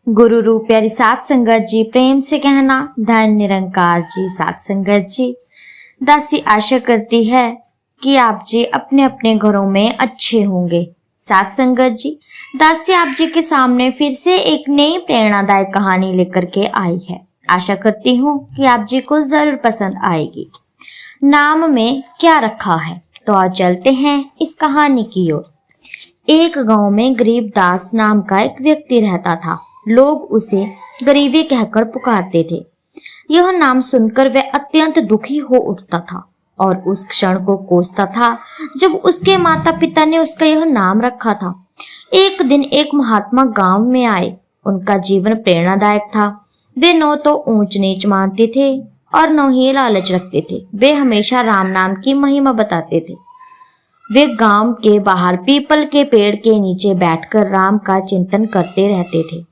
गुरु रूप प्यारी सात संगत जी, प्रेम से कहना धन निरंकार जी। सात संगत जी, दासी आशा करती है कि आप जी अपने अपने घरों में अच्छे होंगे। सात संगत जी, दासी आप जी के सामने फिर से एक नई प्रेरणादायक कहानी लेकर के आई है। आशा करती हूँ कि आप जी को जरूर पसंद आएगी। नाम में क्या रखा है, तो आज चलते हैं इस कहानी की ओर। एक गांव में गरीबदास नाम का एक व्यक्ति रहता था। लोग उसे गरीबी कहकर पुकारते थे। यह नाम सुनकर वह अत्यंत दुखी हो उठता था और उस क्षण को कोसता था जब उसके माता पिता ने उसका यह नाम रखा था। एक दिन एक महात्मा गांव में आए। उनका जीवन प्रेरणादायक था। वे न तो ऊंच नीच मानते थे और न ही लालच रखते थे। वे हमेशा राम नाम की महिमा बताते थे। वे गांव के बाहर पीपल के पेड़ के नीचे बैठकर राम का चिंतन करते रहते थे।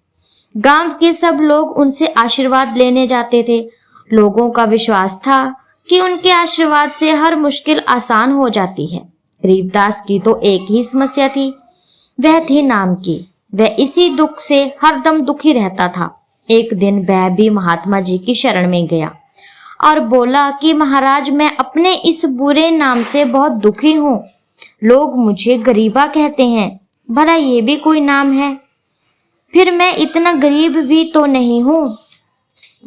गांव के सब लोग उनसे आशीर्वाद लेने जाते थे। लोगों का विश्वास था कि उनके आशीर्वाद से हर मुश्किल आसान हो जाती है। गरीबदास की तो एक ही समस्या थी, वह थी नाम की। वह इसी दुख से हरदम दुखी रहता था। एक दिन वह भी महात्मा जी की शरण में गया और बोला कि महाराज, मैं अपने इस बुरे नाम से बहुत दुखी हूँ। लोग मुझे गरीबा कहते हैं। भला ये भी कोई नाम है? फिर मैं इतना गरीब भी तो नहीं हूँ।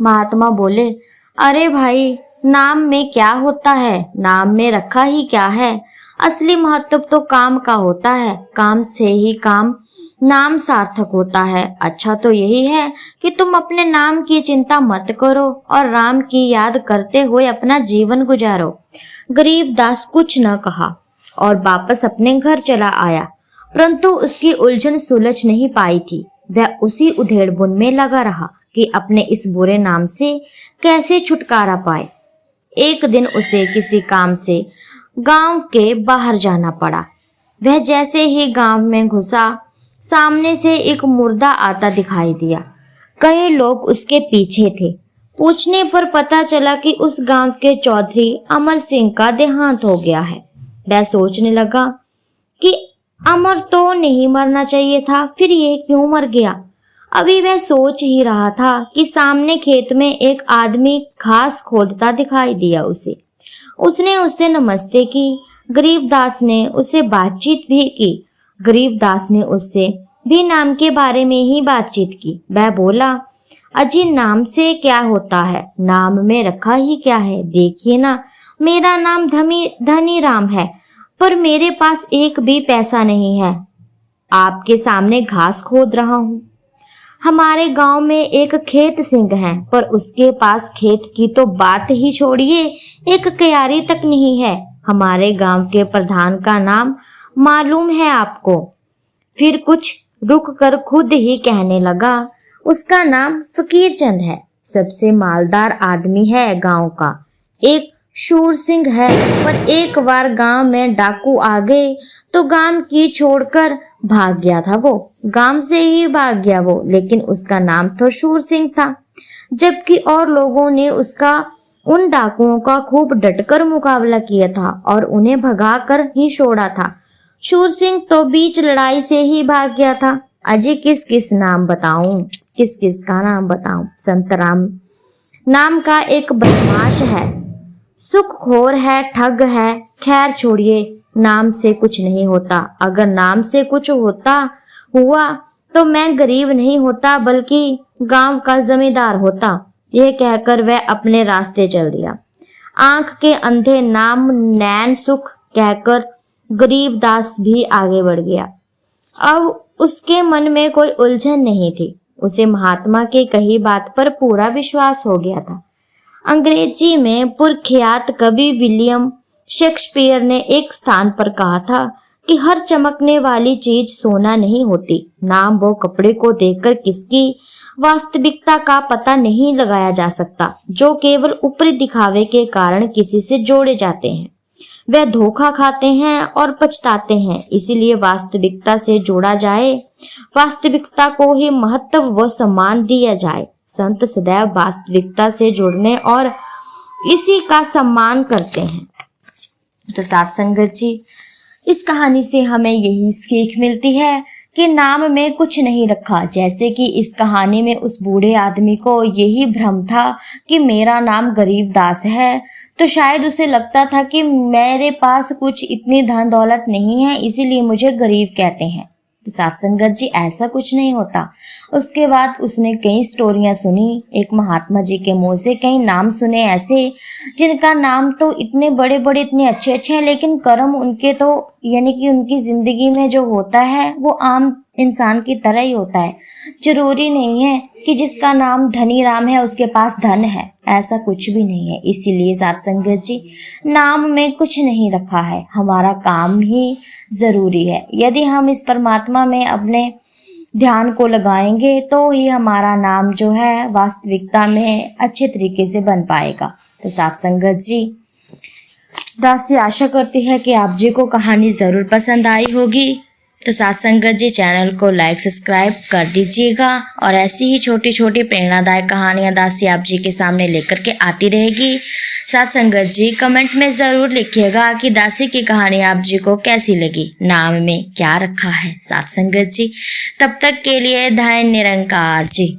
महात्मा बोले, अरे भाई, नाम में क्या होता है? नाम में रखा ही क्या है? असली महत्व तो काम का होता है। काम से ही काम नाम सार्थक होता है। अच्छा तो यही है कि तुम अपने नाम की चिंता मत करो और राम की याद करते हुए अपना जीवन गुजारो। गरीबदास कुछ न कहा और वापस अपने घर चला आया, परंतु उसकी उलझन सुलझ नहीं पाई थी। वह उसी उधेड़बुन में लगा रहा कि अपने इस बुरे नाम से कैसे छुटकारा पाए। एक दिन उसे किसी काम से गांव के बाहर जाना पड़ा। वह जैसे ही गांव में घुसा, सामने से एक मुर्दा आता दिखाई दिया। कई लोग उसके पीछे थे। पूछने पर पता चला कि उस गांव के चौधरी अमर सिंह का देहांत हो गया है। वह सोचने लगा कि अमर तो नहीं मरना चाहिए था, फिर ये क्यों मर गया। अभी वह सोच ही रहा था कि सामने खेत में एक आदमी घास खोदता दिखाई दिया उसे। उसने उससे नमस्ते की। गरीबदास ने उससे बातचीत भी की। गरीबदास ने उससे भी नाम के बारे में ही बातचीत की। वह बोला, अजी, नाम से क्या होता है? नाम में रखा ही क्या है? देखिए ना, मेरा नाम धनी राम है, पर मेरे पास एक भी पैसा नहीं है। आपके सामने घास खोद रहा हूँ। हमारे गांव में एक खेत सिंह है, पर उसके पास खेत की तो बात ही छोड़िए, एक क्यारी तक नहीं है। हमारे गांव के प्रधान का नाम मालूम है आपको? फिर कुछ रुक कर खुद ही कहने लगा, उसका नाम फकीर चंद है। सबसे मालदार आदमी है गांव का। एक शूर सिंह है, पर एक बार गांव में डाकू आ गए तो गांव की छोड़कर भाग गया था वो। गांव से ही भाग गया वो, लेकिन उसका नाम तो शूर सिंह था। जबकि और लोगों ने उसका उन डाकुओं का खूब डटकर मुकाबला किया था और उन्हें भगा कर ही छोड़ा था। शूर सिंह तो बीच लड़ाई से ही भाग गया था। अजी, किस किस नाम बताऊं? किस किस का नाम बताऊं? संतराम नाम का एक बदमाश है, सुखखोर है, ठग है। खैर छोड़िए, नाम से कुछ नहीं होता। अगर नाम से कुछ हुआ तो मैं गरीब नहीं होता, बल्कि गांव का जमींदार होता। यह कहकर वह अपने रास्ते चल दिया। आंख के अंधे नाम नैन सुख कहकर गरीबदास भी आगे बढ़ गया। अब उसके मन में कोई उलझन नहीं थी। उसे महात्मा के कही बात पर पूरा विश्वास हो गया था। अंग्रेजी में पुरख्यात कवि विलियम शेक्सपियर ने एक स्थान पर कहा था कि हर चमकने वाली चीज सोना नहीं होती। नाम वो कपड़े को देखकर किसकी वास्तविकता का पता नहीं लगाया जा सकता, जो केवल ऊपरी दिखावे के कारण किसी से जोड़े जाते हैं। वह धोखा खाते हैं और पछताते हैं। इसीलिए वास्तविकता से जोड़ा जाए, वास्तविकता को ही महत्व व सम्मान दिया जाए। संत सदैव वास्तविकता से जुड़ने और इसी का सम्मान करते हैं। तो साथ संगत जी, इस कहानी से हमें यही सीख मिलती है कि नाम में कुछ नहीं रखा। जैसे कि इस कहानी में उस बूढ़े आदमी को यही भ्रम था कि मेरा नाम गरीबदास है, तो शायद उसे लगता था कि मेरे पास कुछ इतनी धन दौलत नहीं है, इसीलिए मुझे गरीब कहते हैं। तो साथ संगत जी, ऐसा कुछ नहीं होता। उसके बाद उसने कई स्टोरियां सुनी, एक महात्मा जी के मुंह से कई नाम सुने ऐसे जिनका नाम तो इतने बड़े बड़े इतने अच्छे अच्छे हैं, लेकिन कर्म उनके तो यानी कि उनकी जिंदगी में जो होता है वो आम इंसान की तरह ही होता है। जरूरी नहीं है कि जिसका नाम धनी राम है उसके पास धन है, ऐसा कुछ भी नहीं है। इसीलिए साथ संगत जी, नाम में कुछ नहीं रखा है, हमारा काम ही जरूरी है। यदि हम इस परमात्मा में अपने ध्यान को लगाएंगे तो ही हमारा नाम जो है वास्तविकता में अच्छे तरीके से बन पाएगा। तो साथ संगत जी, दासी आशा करती है कि आप जी को कहानी जरूर पसंद आई होगी। तो साथ संगत जी, चैनल को लाइक सब्सक्राइब कर दीजिएगा और ऐसी ही छोटी छोटी प्रेरणादायक कहानियां दासी आप जी के सामने लेकर के आती रहेगी। साथ संगत जी, कमेंट में ज़रूर लिखिएगा कि दासी की कहानी आप जी को कैसी लगी, नाम में क्या रखा है। साथ संगत जी, तब तक के लिए धन्य निरंकार जी।